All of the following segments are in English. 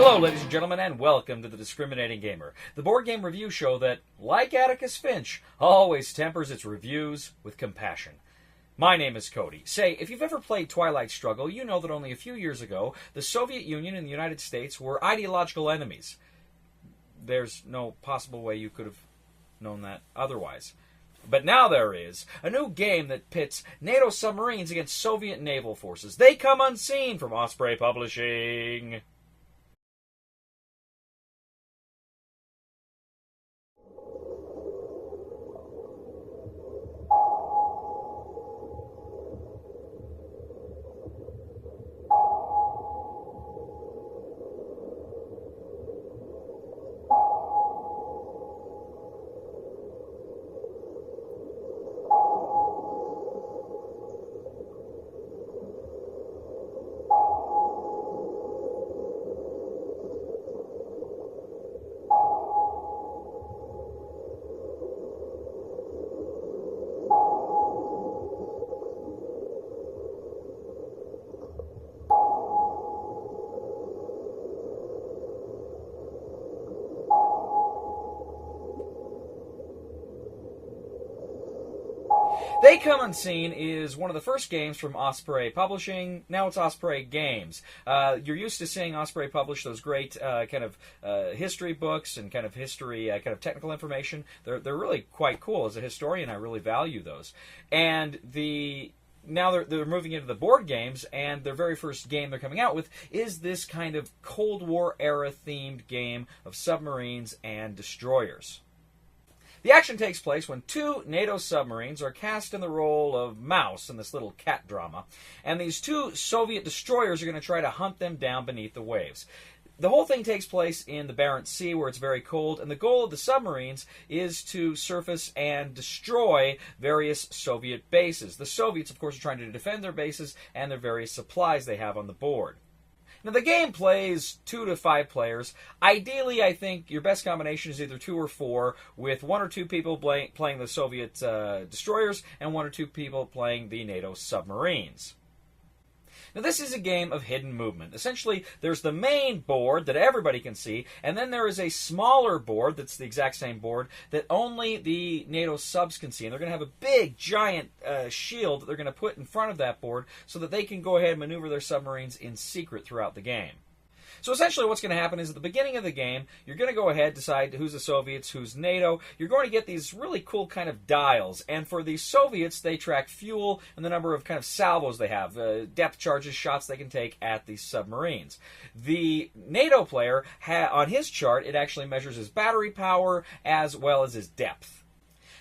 Hello, ladies and gentlemen, and welcome to The Discriminating Gamer, the board game review show that, like Atticus Finch, always tempers its reviews with compassion. My name is Cody. Say, if you've ever played Twilight Struggle, you know that only a few years ago, the Soviet Union and the United States were ideological enemies. There's no possible way you could have known that otherwise. But now there is a new game that pits NATO submarines against Soviet naval forces. They come unseen from Osprey Publishing. They Come Unseen is one of the first games from Osprey Publishing. Now it's Osprey Games. You're used to seeing Osprey publish those great history books and history, technical information. They're really quite cool. As a historian, I really value those. And now they're moving into the board games, and their very first game they're coming out with is this kind of Cold War era themed game of submarines and destroyers. The action takes place when two NATO submarines are cast in the role of mouse in this little cat drama, and these two Soviet destroyers are going to try to hunt them down beneath the waves. The whole thing takes place in the Barents Sea, where it's very cold, and the goal of the submarines is to surface and destroy various Soviet bases. The Soviets, of course, are trying to defend their bases and their various supplies they have on the board. Now, the game plays 2 to 5 players. Ideally, I think your best combination is either 2 or 4, with 1 or 2 people playing the Soviet destroyers and 1 or 2 people playing the NATO submarines. Now, this is a game of hidden movement. Essentially, there's the main board that everybody can see, and then there is a smaller board that's the exact same board that only the NATO subs can see. And they're going to have a big, giant shield that they're going to put in front of that board so that they can go ahead and maneuver their submarines in secret throughout the game. So essentially what's going to happen is at the beginning of the game, you're going to go ahead, decide who's the Soviets, who's NATO. You're going to get these really cool kind of dials. And for the Soviets, they track fuel and the number of kind of salvos they have, depth charges, shots they can take at these submarines. The NATO player, on his chart, it actually measures his battery power as well as his depth.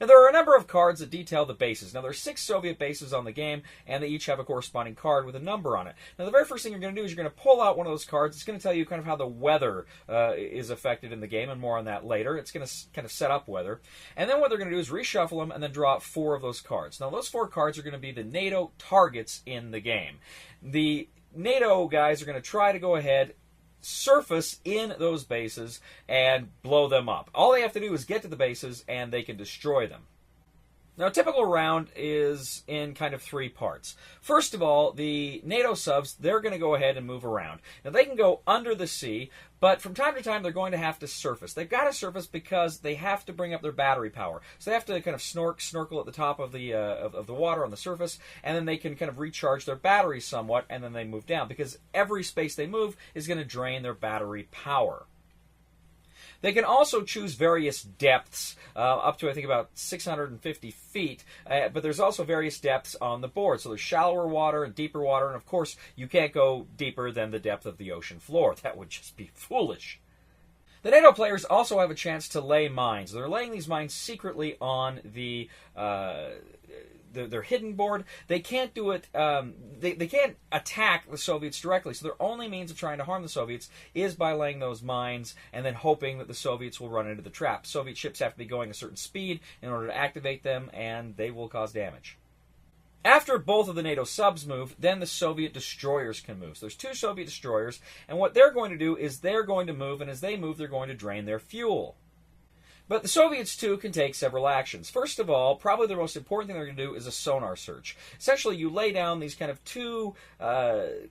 Now, there are a number of cards that detail the bases. Now, there are 6 Soviet bases on the game, and they each have a corresponding card with a number on it. Now, the very first thing you're going to do is you're going to pull out one of those cards. It's going to tell you kind of how the weather is affected in the game, and more on that later. It's going to kind of set up weather. And then what they're going to do is reshuffle them and then draw out 4 of those cards. Now, those 4 cards are going to be the NATO targets in the game. The NATO guys are going to try to go ahead, surface in those bases and blow them up. All they have to do is get to the bases and they can destroy them. Now, a typical round is in kind of 3 parts. First of all, the NATO subs, they're going to go ahead and move around. Now, they can go under the sea, but from time to time, they're going to have to surface. They've got to surface because they have to bring up their battery power. So they have to kind of snorkel at the top of the water on the surface, and then they can kind of recharge their batteries somewhat, and then they move down, because every space they move is going to drain their battery power. They can also choose various depths, up to, I think, about 650 feet, but there's also various depths on the board. So there's shallower water and deeper water, and of course, you can't go deeper than the depth of the ocean floor. That would just be foolish. The NATO players also have a chance to lay mines. They're laying these mines secretly on their hidden board. They can't do it. They can't attack the Soviets directly. So their only means of trying to harm the Soviets is by laying those mines and then hoping that the Soviets will run into the trap. Soviet ships have to be going a certain speed in order to activate them, and they will cause damage. After both of the NATO subs move, then the Soviet destroyers can move. So there's 2 Soviet destroyers, and what they're going to do is they're going to move, and as they move, they're going to drain their fuel. But the Soviets, too, can take several actions. First of all, probably the most important thing they're going to do is a sonar search. Essentially, you lay down these kind of two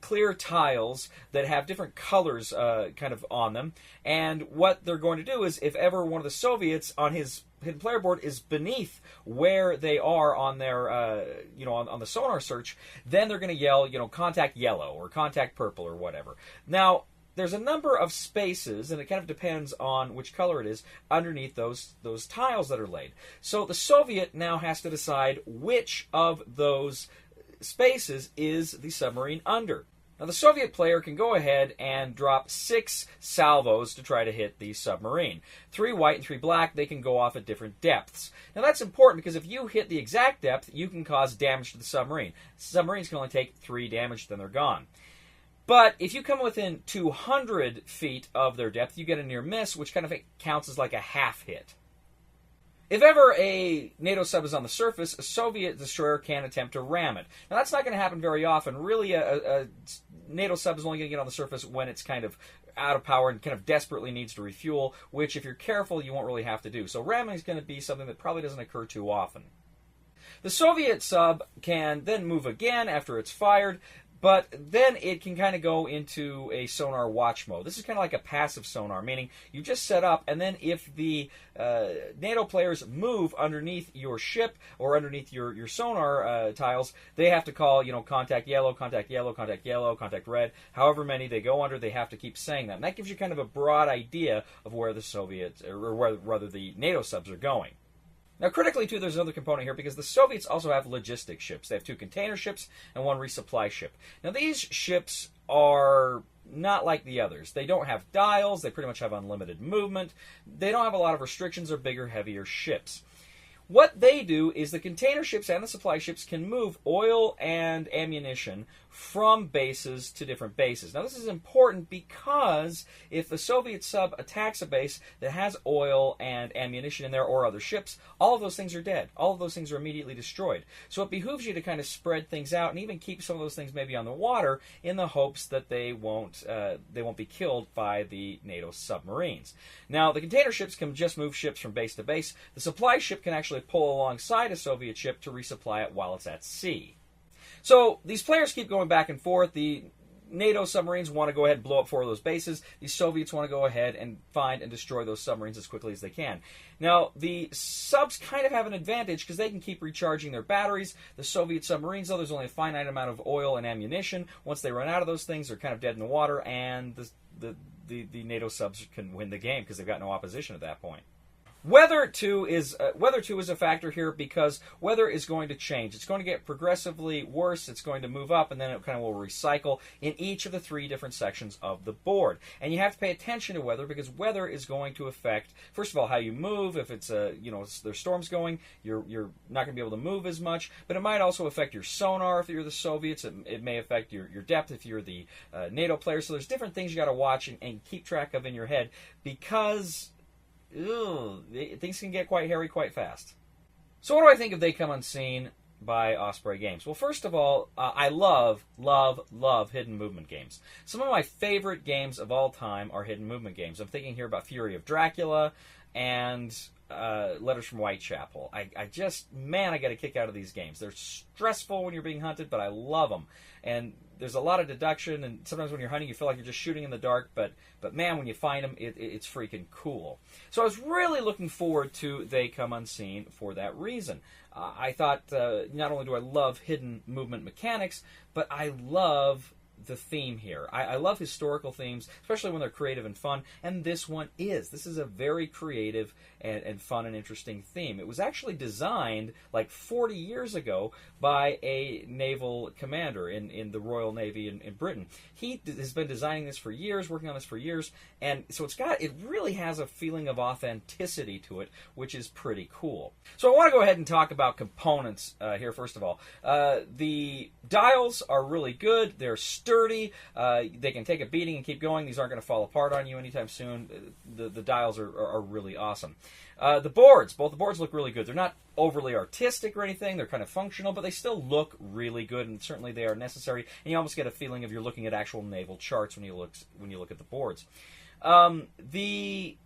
clear tiles that have different colors kind of on them, and what they're going to do is, if ever one of the Soviets on his hidden player board is beneath where they are on their, on the sonar search, then they're going to yell, contact yellow or contact purple or whatever. Now, there's a number of spaces, and it kind of depends on which color it is, underneath those tiles that are laid. So the Soviet now has to decide which of those spaces is the submarine under. Now, the Soviet player can go ahead and drop 6 salvos to try to hit the submarine. 3 white and 3 black, they can go off at different depths. Now, that's important because if you hit the exact depth, you can cause damage to the submarine. Submarines can only take 3 damage, then they're gone. But if you come within 200 feet of their depth, you get a near miss, which kind of counts as like a half hit. If ever a NATO sub is on the surface, a Soviet destroyer can attempt to ram it. Now, that's not going to happen very often. Really, a NATO sub is only going to get on the surface when it's kind of out of power and kind of desperately needs to refuel, which, if you're careful, you won't really have to do. So ramming is going to be something that probably doesn't occur too often. The Soviet sub can then move again after it's fired, but then it can kind of go into a sonar watch mode. This is kind of like a passive sonar, meaning you just set up, and then if the NATO players move underneath your ship or underneath your sonar tiles, they have to call, contact yellow, contact yellow, contact yellow, contact red. However many they go under, they have to keep saying that. And that gives you kind of a broad idea of where the Soviets, or rather the NATO subs are going. Now, critically, too, there's another component here because the Soviets also have logistic ships. They have 2 container ships and 1 resupply ship. Now, these ships are not like the others. They don't have dials. They pretty much have unlimited movement. They don't have a lot of restrictions. They're bigger, heavier ships. What they do is the container ships and the supply ships can move oil and ammunition from bases to different bases. Now, this is important because if the Soviet sub attacks a base that has oil and ammunition in there or other ships, all of those things are dead. All of those things are immediately destroyed. So it behooves you to kind of spread things out and even keep some of those things maybe on the water in the hopes that they won't be killed by the NATO submarines. Now, the container ships can just move ships from base to base. The supply ship can actually pull alongside a Soviet ship to resupply it while it's at sea. So these players keep going back and forth. The NATO submarines want to go ahead and blow up 4 of those bases. The Soviets want to go ahead and find and destroy those submarines as quickly as they can. Now, the subs kind of have an advantage because they can keep recharging their batteries. The Soviet submarines, though, there's only a finite amount of oil and ammunition. Once they run out of those things, they're kind of dead in the water, and the NATO subs can win the game because they've got no opposition at that point. Weather too is a factor here because weather is going to change. It's going to get progressively worse. It's going to move up, and then it kind of will recycle in each of the 3 different sections of the board. And you have to pay attention to weather because weather is going to affect, first of all, how you move. If it's there's storms going, you're not going to be able to move as much. But it might also affect your sonar if you're the Soviets. It may affect your depth if you're the NATO player. So there's different things you got to watch and keep track of in your head because things can get quite hairy quite fast. So what do I think of They Come Unseen by Osprey Games? Well, first of all, I love hidden movement games. Some of my favorite games of all time are hidden movement games. I'm thinking here about Fury of Dracula and Letters from Whitechapel. I get a kick out of these games. They're stressful when you're being hunted, but I love them. And there's a lot of deduction, and sometimes when you're hunting, you feel like you're just shooting in the dark, but man, when you find them, it's freaking cool. So I was really looking forward to They Come Unseen for that reason. I thought, not only do I love hidden movement mechanics, but I love the theme here. I love historical themes, especially when they're creative and fun, and this one is. This is a very creative and fun and interesting theme. It was actually designed like 40 years ago by a naval commander in the Royal Navy in Britain. He has been designing this for years, working on this for years, and so it really has a feeling of authenticity to it, which is pretty cool. So I want to go ahead and talk about components here first of all. The dials are really good. They're sturdy. They can take a beating and keep going. These aren't going to fall apart on you anytime soon. The dials are really awesome. Both the boards look really good. They're not overly artistic or anything. They're kind of functional, but they still look really good, and certainly they are necessary. And you almost get a feeling of you're looking at actual naval charts when you look at the boards. The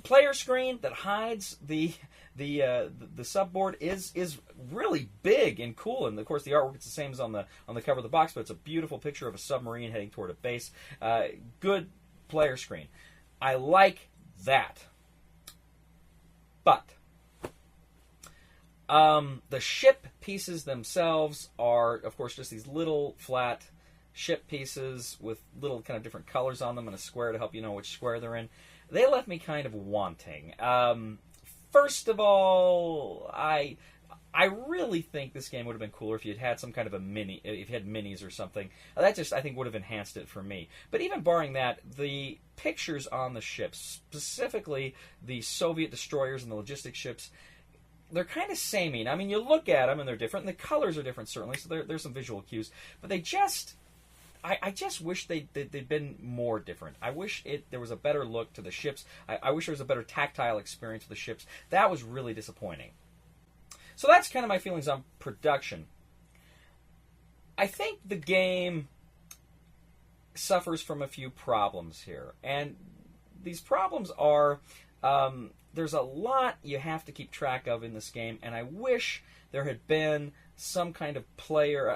player screen that hides the subboard is really big and cool, and of course the artwork is the same as on the cover of the box, but it's a beautiful picture of a submarine heading toward a base. Good player screen. I like that. But the ship pieces themselves are, of course, just these little flat ship pieces with little kind of different colors on them and a square to help you know which square they're in. They left me kind of wanting. First of all, I really think this game would have been cooler if you'd had some kind of a mini, if you had minis or something. That just, I think, would have enhanced it for me. But even barring that, the pictures on the ships, specifically the Soviet destroyers and the logistics ships, they're kind of samey. I mean, you look at them and they're different, and the colors are different, certainly, so there's some visual cues. But they just... I just wish they'd been more different. I wish there was a better look to the ships. I wish there was a better tactile experience with the ships. That was really disappointing. So that's kind of my feelings on production. I think the game suffers from a few problems here. And these problems are, there's a lot you have to keep track of in this game, and I wish there had been some kind of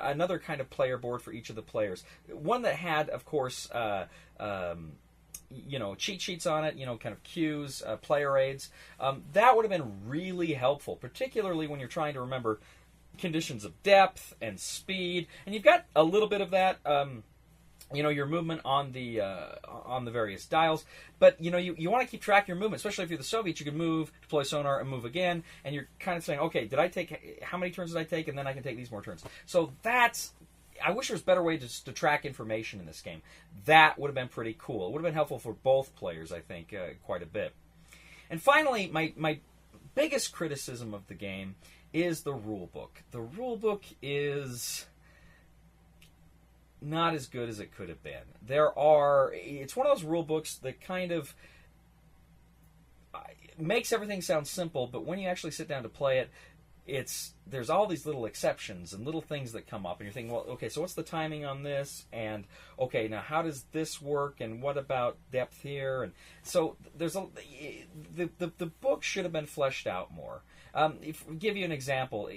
another kind of player board for each of the players. One that had, of course, cheat sheets on it, kind of cues, player aids. That would have been really helpful, particularly when you're trying to remember conditions of depth and speed. And you've got a little bit of that, your movement on the various dials. But, you want to keep track of your movement, especially if you're the Soviets. You can move, deploy sonar, and move again. And you're kind of saying, okay, how many turns did I take? And then I can take these more turns. So I wish there was a better way to track information in this game. That would have been pretty cool. It would have been helpful for both players, I think, quite a bit. And finally, my biggest criticism of the game is the rulebook. The rulebook is not as good as it could have been. It's one of those rule books that kind of makes everything sound simple, but when you actually sit down to play it, there's all these little exceptions and little things that come up, and you're thinking, well, okay, so what's the timing on this? And okay, now how does this work? And what about depth here? And so the book should have been fleshed out more. I'll give you an example.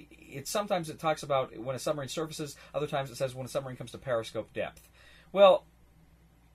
Sometimes it talks about when a submarine surfaces. Other times it says when a submarine comes to periscope depth. Well,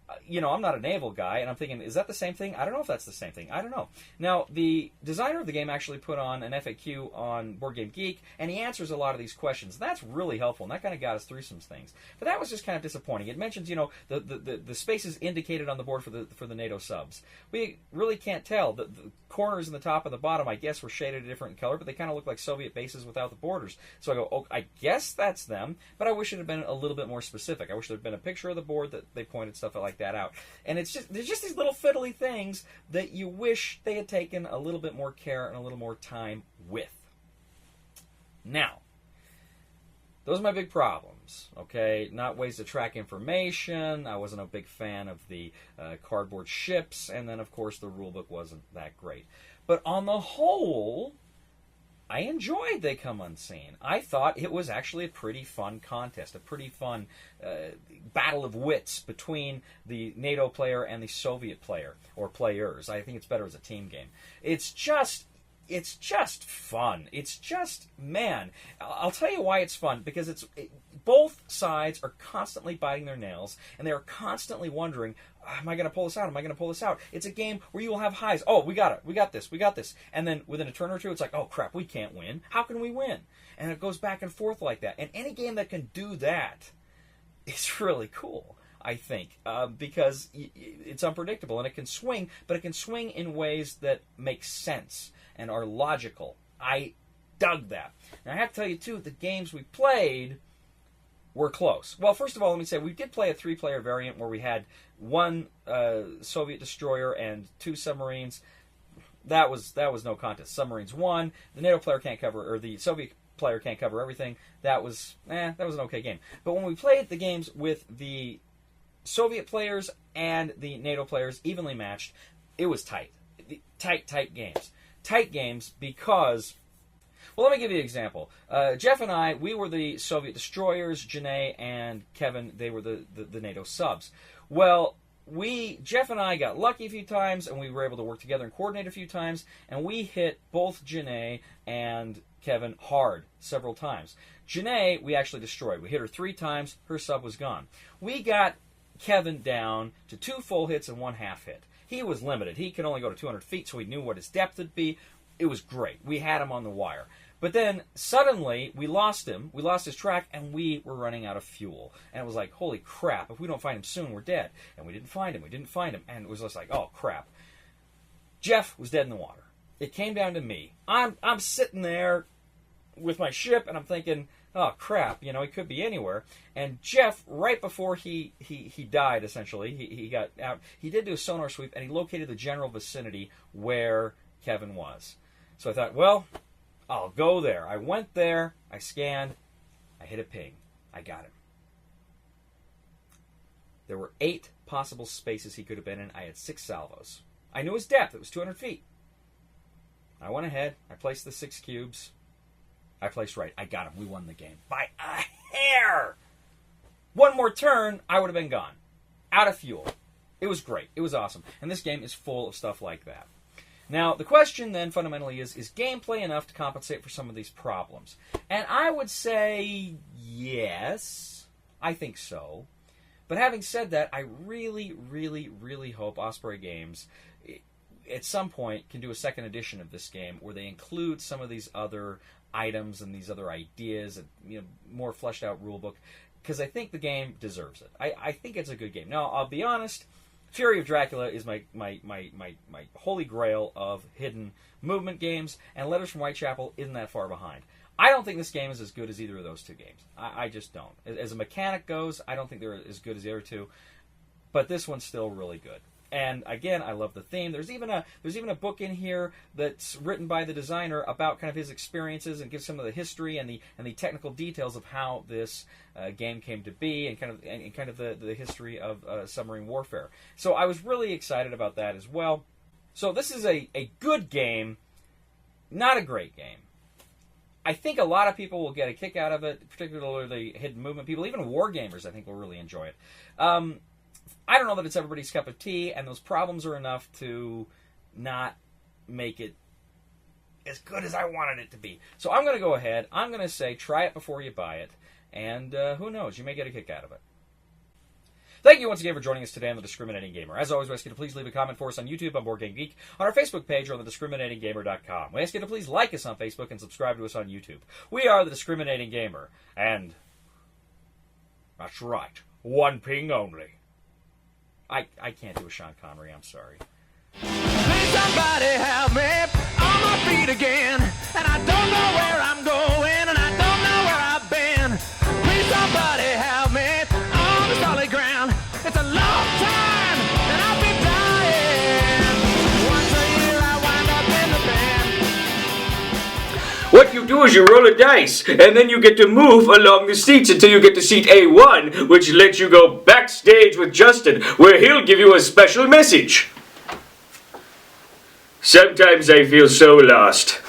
I'm not a naval guy, and I'm thinking, is that the same thing? I don't know if that's the same thing. I don't know. Now, the designer of the game actually put on an FAQ on Board Game Geek, and he answers a lot of these questions. That's really helpful, and that kind of got us through some things. But that was just kind of disappointing. It mentions, the spaces indicated on the board for the NATO subs. We really can't tell. The corners in the top and the bottom, I guess, were shaded a different color, but they kind of look like Soviet bases without the borders. So I go, oh, I guess that's them, but I wish it had been a little bit more specific. I wish there had been a picture of the board that they pointed stuff like that out. And there's just these little fiddly things that you wish they had taken a little bit more care and a little more time with. Now, those are my big problems, okay? Not ways to track information. I wasn't a big fan of the cardboard ships. And then, of course, the rulebook wasn't that great. But on the whole, I enjoyed They Come Unseen. I thought it was actually a pretty fun contest, a pretty fun battle of wits between the NATO player and the Soviet player, or players. I think it's better as a team game. It's just fun. It's just, man, I'll tell you why it's fun, because both sides are constantly biting their nails, and they're constantly wondering, am I going to pull this out? Am I going to pull this out? It's a game where you will have highs. Oh, we got it. We got this. We got this. And then within a turn or two, it's like, oh, crap, we can't win. How can we win? And it goes back and forth like that. And any game that can do that is really cool, I think, because it's unpredictable, and it can swing, but it can swing in ways that make sense and are logical. I dug that. Now, I have to tell you, too, the games we played were close. Well, first of all, let me say, we did play a 3-player variant where we had one Soviet destroyer and 2 submarines. That was no contest. Submarines won. The NATO player can't cover, or the Soviet player can't cover everything. That was an okay game. But when we played the games with the Soviet players and the NATO players evenly matched, it was tight. Tight games. Tight games because, well, let me give you an example. Jeff and I, we were the Soviet destroyers. Janae and Kevin, they were the NATO subs. Well, Jeff and I got lucky a few times, and we were able to work together and coordinate a few times, and we hit both Janae and Kevin hard several times. Janae, we actually destroyed. We hit her 3 times. Her sub was gone. We got Kevin down to 2 full hits and 1 half hit. He was limited. He could only go to 200 feet, so we knew what his depth would be. It was great. We had him on the wire. But then, suddenly, we lost him. We lost his track, and we were running out of fuel. And it was like, holy crap, if we don't find him soon, we're dead. And we didn't find him. And it was just like, oh, crap. Jeff was dead in the water. It came down to me. I'm sitting there with my ship, and I'm thinking, oh, crap, he could be anywhere. And Jeff, right before he died, essentially, he got out, he did do a sonar sweep, and he located the general vicinity where Kevin was. So I thought, well, I'll go there. I went there, I scanned, I hit a ping. I got him. There were 8 possible spaces he could have been in. I had 6 salvos. I knew his depth. It was 200 feet. I went ahead. I placed the 6 cubes. I placed right. I got him. We won the game. By a hair! One more turn, I would have been gone. Out of fuel. It was great. It was awesome. And this game is full of stuff like that. Now, the question then fundamentally is gameplay enough to compensate for some of these problems? And I would say yes. I think so. But having said that, I really, really, really hope Osprey Games at some point can do a second edition of this game where they include some of these other items and these other ideas and more fleshed out rulebook, because I think the game deserves it. I think it's a good game. Now, I'll be honest, Fury of Dracula is my holy grail of hidden movement games, and Letters from Whitechapel isn't that far behind. I don't think this game is as good as either of those 2 games. I just don't. As a mechanic goes, I don't think they're as good as the other 2, but this one's still really good. And again, I love the theme. There's even a book in here that's written by the designer about kind of his experiences and gives some of the history and the technical details of how this game came to be and kind of the history of submarine warfare. So I was really excited about that as well. So this is a good game, not a great game. I think a lot of people will get a kick out of it, particularly hidden movement people. Even war gamers, I think, will really enjoy it. I don't know that it's everybody's cup of tea, and those problems are enough to not make it as good as I wanted it to be. So I'm going to go ahead. I'm going to say try it before you buy it, and who knows, you may get a kick out of it. Thank you once again for joining us today on The Discriminating Gamer. As always, we ask you to please leave a comment for us on YouTube, on Board Game Geek, on our Facebook page, or on thediscriminatinggamer.com. We ask you to please like us on Facebook and subscribe to us on YouTube. We are The Discriminating Gamer, and that's right, 1 ping only. I can't do a Sean Connery, I'm sorry. Please somebody help me on my feet again. And I don't know where I'm going, and I don't know where I've been. Please somebody help me on the solid ground. It's a long time, and I've been dying. Once a year I wind up in the band. What you do is you roll a dice, and then you get to move along the seats until you get to seat A1, which lets you go backstage with Justin, where he'll give you a special message. Sometimes I feel so lost.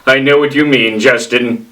I know what you mean, Justin.